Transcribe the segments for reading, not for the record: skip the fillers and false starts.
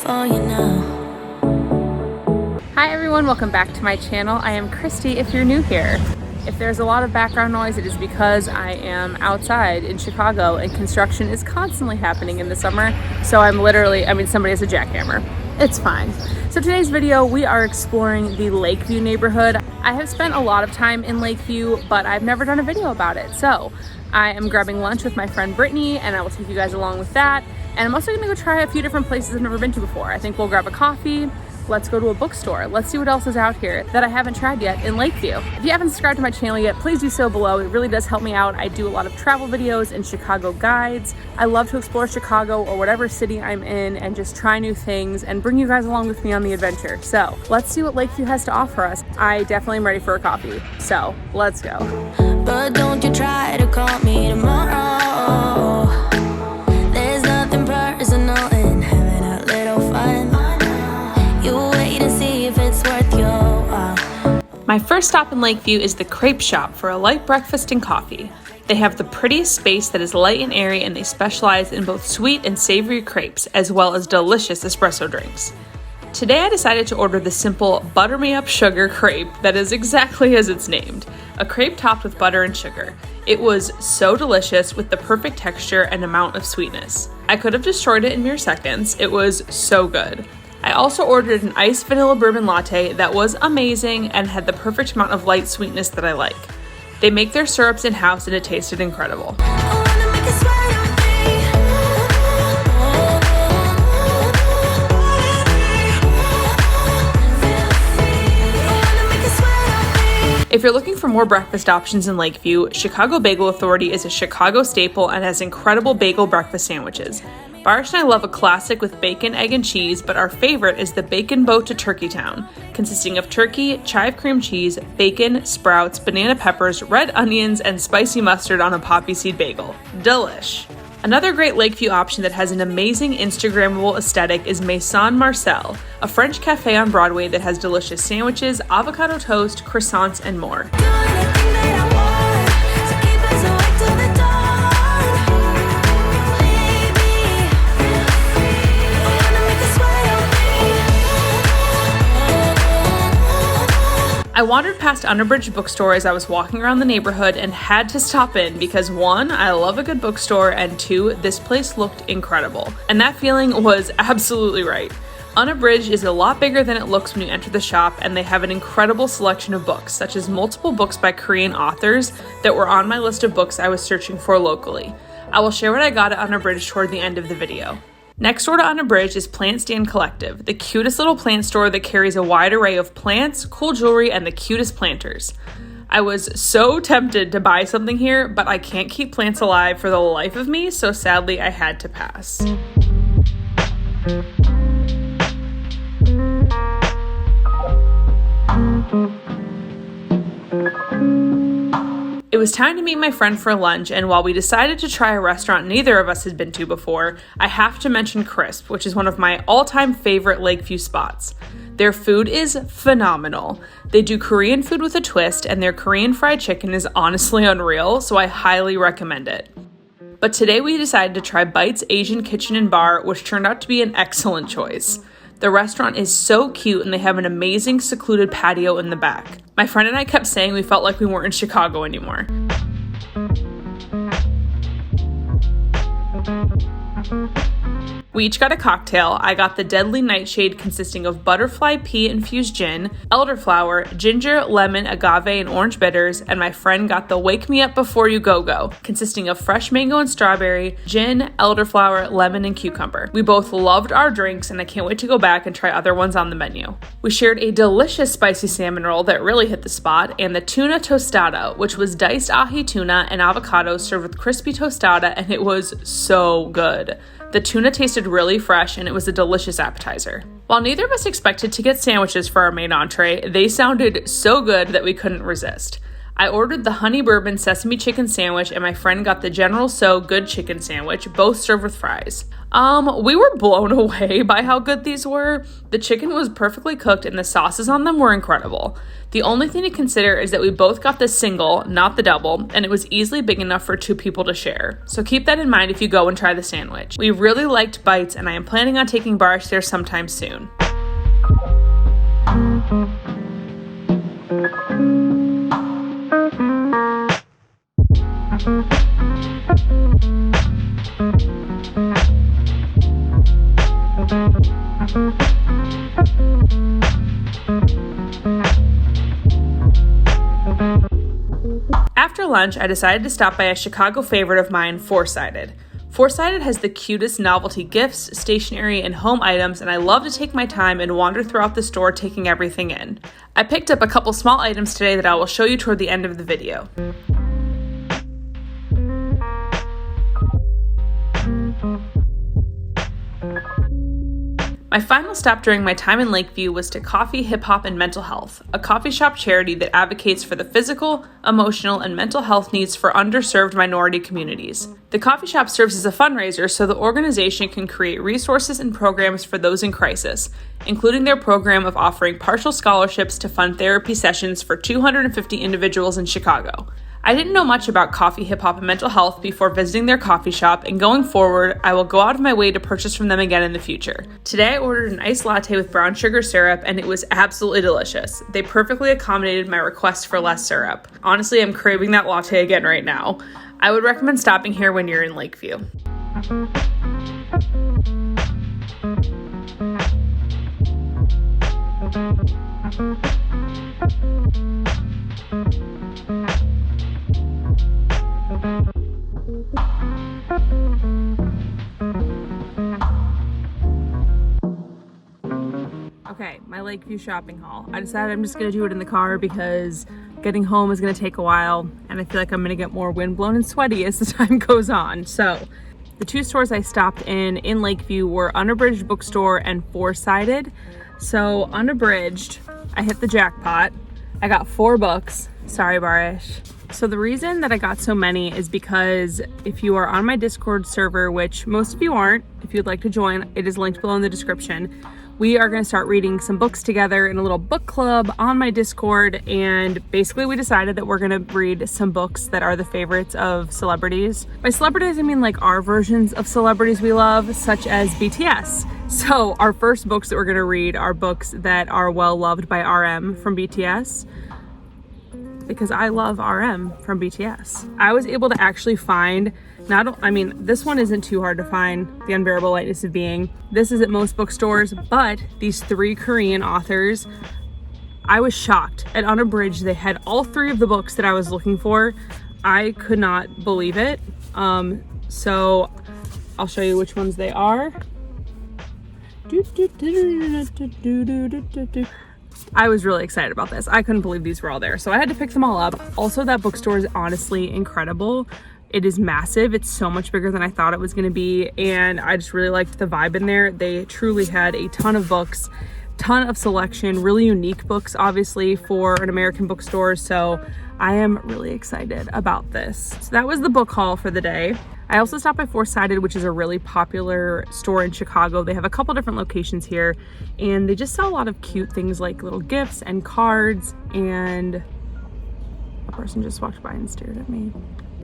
for you now. Hi everyone, welcome back to my channel. I am Christy if you're new here. If there's a lot of background noise, it is because I am outside in Chicago and construction is constantly happening in the summer. So somebody has a jackhammer. It's fine. So today's video, we are exploring the Lakeview neighborhood. I have spent a lot of time in Lakeview, but I've never done a video about it. So I am grabbing lunch with my friend Brittany and I will take you guys along with that. And I'm also gonna go try a few different places I've never been to before. I think we'll grab a coffee. Let's go to a bookstore. Let's see what else is out here that I haven't tried yet in Lakeview. If you haven't subscribed to my channel yet, please do so below. It really does help me out. I do a lot of travel videos and Chicago guides. I love to explore Chicago or whatever city I'm in and just try new things and bring you guys along with me on the adventure. So let's see what Lakeview has to offer us. I definitely am ready for a coffee. So let's go. But don't you try to call me tomorrow. There's nothing personal in having a little fun. You wait and see if it's worth your while. My first stop in Lakeview is the Crepe Shop for a light breakfast and coffee. They have the prettiest space that is light and airy, and they specialize in both sweet and savory crepes, as well as delicious espresso drinks. Today I decided to order the simple butter me up sugar crepe that is exactly as it's named, a crepe topped with butter and sugar. It was so delicious with the perfect texture and amount of sweetness. I could have destroyed it in mere seconds. It was so good. I also ordered an iced vanilla bourbon latte that was amazing and had the perfect amount of light sweetness that I like. They make their syrups in-house and it tasted incredible. If you're looking for more breakfast options in Lakeview, Chicago Bagel Authority is a Chicago staple and has incredible bagel breakfast sandwiches. Barish and I love a classic with bacon, egg, and cheese, but our favorite is the Bacon Boat to Turkey Town, consisting of turkey, chive cream cheese, bacon, sprouts, banana peppers, red onions, and spicy mustard on a poppy seed bagel. Delish! Another great Lakeview option that has an amazing Instagrammable aesthetic is Maison Marcel, a French cafe on Broadway that has delicious sandwiches, avocado toast, croissants, and more. I wandered past Underbridge Bookstore as I was walking around the neighborhood and had to stop in because 1, I love a good bookstore, and 2, this place looked incredible. And that feeling was absolutely right. Underbridge is a lot bigger than it looks when you enter the shop, and they have an incredible selection of books, such as multiple books by Korean authors that were on my list of books I was searching for locally. I will share what I got at Underbridge toward the end of the video. Next door to Underbridge is Plant Stand Collective, the cutest little plant store that carries a wide array of plants, cool jewelry, and the cutest planters. I was so tempted to buy something here, but I can't keep plants alive for the life of me, so sadly I had to pass. It was time to meet my friend for lunch, and while we decided to try a restaurant neither of us had been to before, I have to mention Crisp, which is one of my all-time favorite Lakeview spots. Their food is phenomenal. They do Korean food with a twist, and their Korean fried chicken is honestly unreal, so I highly recommend it. But today we decided to try Bites Asian Kitchen and Bar, which turned out to be an excellent choice. The restaurant is so cute and they have an amazing secluded patio in the back. My friend and I kept saying we felt like we weren't in Chicago anymore. We each got a cocktail. I got the Deadly Nightshade consisting of butterfly pea infused gin, elderflower, ginger, lemon, agave, and orange bitters, and my friend got the Wake Me Up Before You Go consisting of fresh mango and strawberry, gin, elderflower, lemon, and cucumber. We both loved our drinks and I can't wait to go back and try other ones on the menu. We shared a delicious spicy salmon roll that really hit the spot and the tuna tostada, which was diced ahi tuna and avocado served with crispy tostada, and it was so good. The tuna tasted really fresh and it was a delicious appetizer. While neither of us expected to get sandwiches for our main entree, they sounded so good that we couldn't resist. I ordered the honey bourbon sesame chicken sandwich and my friend got the General So good chicken sandwich, both served with fries. We were blown away by how good these were. The chicken was perfectly cooked and the sauces on them were incredible. The only thing to consider is that we both got the single, not the double, and it was easily big enough for 2 people to share. So keep that in mind if you go and try the sandwich. We really liked bites and I am planning on taking Barish there sometime soon. After lunch, I decided to stop by a Chicago favorite of mine, Four-Sided. Four-Sided has the cutest novelty gifts, stationery, and home items, and I love to take my time and wander throughout the store taking everything in. I picked up a couple small items today that I will show you toward the end of the video. My final stop during my time in Lakeview was to Coffee, Hip Hop, and Mental Health, a coffee shop charity that advocates for the physical, emotional, and mental health needs for underserved minority communities. The coffee shop serves as a fundraiser so the organization can create resources and programs for those in crisis, including their program of offering partial scholarships to fund therapy sessions for 250 individuals in Chicago. I didn't know much about coffee, hip hop, and mental health before visiting their coffee shop, and going forward, I will go out of my way to purchase from them again in the future. Today I ordered an iced latte with brown sugar syrup, and it was absolutely delicious. They perfectly accommodated my request for less syrup. Honestly, I'm craving that latte again right now. I would recommend stopping here when you're in Lakeview. Okay, my Lakeview shopping haul. I decided I'm just gonna do it in the car because getting home is gonna take a while and I feel like I'm gonna get more windblown and sweaty as the time goes on. So the 2 stores I stopped in Lakeview were Underbridge Bookstore and Four-Sided. So Underbridged, I hit the jackpot. I got 4 books. Sorry, Barish. So the reason that I got so many is because if you are on my Discord server, which most of you aren't, if you'd like to join, it is linked below in the description. We are going to start reading some books together in a little book club on my Discord, and basically we decided that we're going to read some books that are the favorites of celebrities. By celebrities, I mean like our versions of celebrities we love, such as BTS. So our first books that we're going to read are books that are well loved by RM from BTS, because I love RM from BTS. I was able to actually find, this one isn't too hard to find, The Unbearable Lightness of Being. This is at most bookstores, but these 3 Korean authors, I was shocked. At Underbridge, they had all 3 of the books that I was looking for. I could not believe it. So I'll show you which ones they are. I was really excited about this. I couldn't believe these were all there. So I had to pick them all up. Also, that bookstore is honestly incredible. It is massive. It's so much bigger than I thought it was going to be. And I just really liked the vibe in there. They truly had a ton of books, ton of selection, really unique books, obviously, for an American bookstore. So I am really excited about this. So that was the book haul for the day. I also stopped by Four-Sided, which is a really popular store in Chicago. They have a couple different locations here, and they just sell a lot of cute things like little gifts and cards, and a person just walked by and stared at me.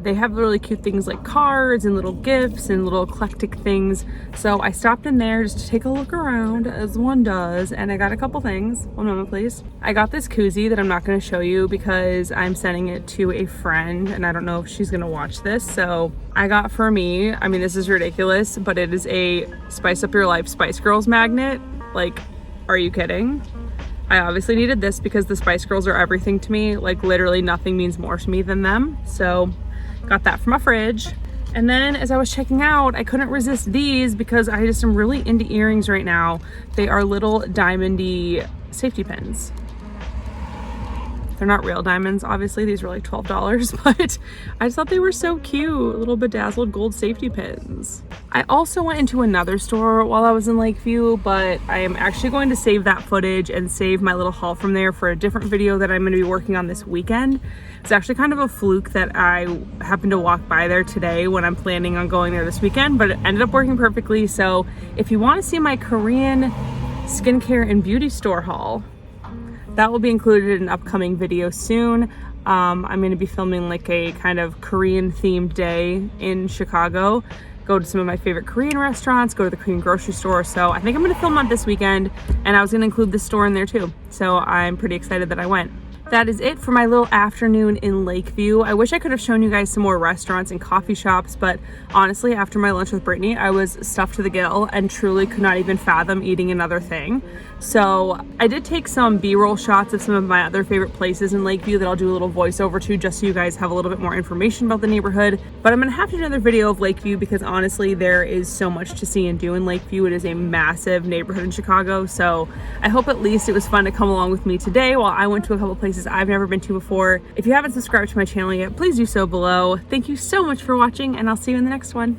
They have really cute things like cards and little gifts and little eclectic things. So I stopped in there just to take a look around, as one does, and I got a couple things. One moment, please. I got this koozie that I'm not going to show you because I'm sending it to a friend and I don't know if she's going to watch this. So I got for me, this is ridiculous, but it is a Spice Up Your Life Spice Girls magnet. Like, are you kidding? I obviously needed this because the Spice Girls are everything to me. Like, literally nothing means more to me than them. So got that from my fridge. And then as I was checking out, I couldn't resist these because I just am really into earrings right now. They are little diamondy safety pins. They're not real diamonds, obviously. These were like $12, but I just thought they were so cute. Little bedazzled gold safety pins. I also went into another store while I was in Lakeview, but I am actually going to save that footage and save my little haul from there for a different video that I'm going to be working on this weekend. It's actually kind of a fluke that I happened to walk by there today when I'm planning on going there this weekend, but it ended up working perfectly. So if you want to see my Korean skincare and beauty store haul, that will be included in an upcoming video soon. I'm going to be filming like a kind of Korean themed day in Chicago. Go to some of my favorite Korean restaurants, go to the Korean grocery store. So I think I'm going to film that this weekend, and I was going to include this store in there too. So I'm pretty excited that I went. That is it for my little afternoon in Lakeview. I wish I could have shown you guys some more restaurants and coffee shops, but honestly, after my lunch with Brittany, I was stuffed to the gill and truly could not even fathom eating another thing. So I did take some B-roll shots of some of my other favorite places in Lakeview that I'll do a little voiceover to, just so you guys have a little bit more information about the neighborhood. But I'm gonna have to do another video of Lakeview because honestly, there is so much to see and do in Lakeview. It is a massive neighborhood in Chicago. So I hope at least it was fun to come along with me today while I went to a couple places I've never been to before. If you haven't subscribed to my channel yet, please do so below. Thank you so much for watching, and I'll see you in the next one.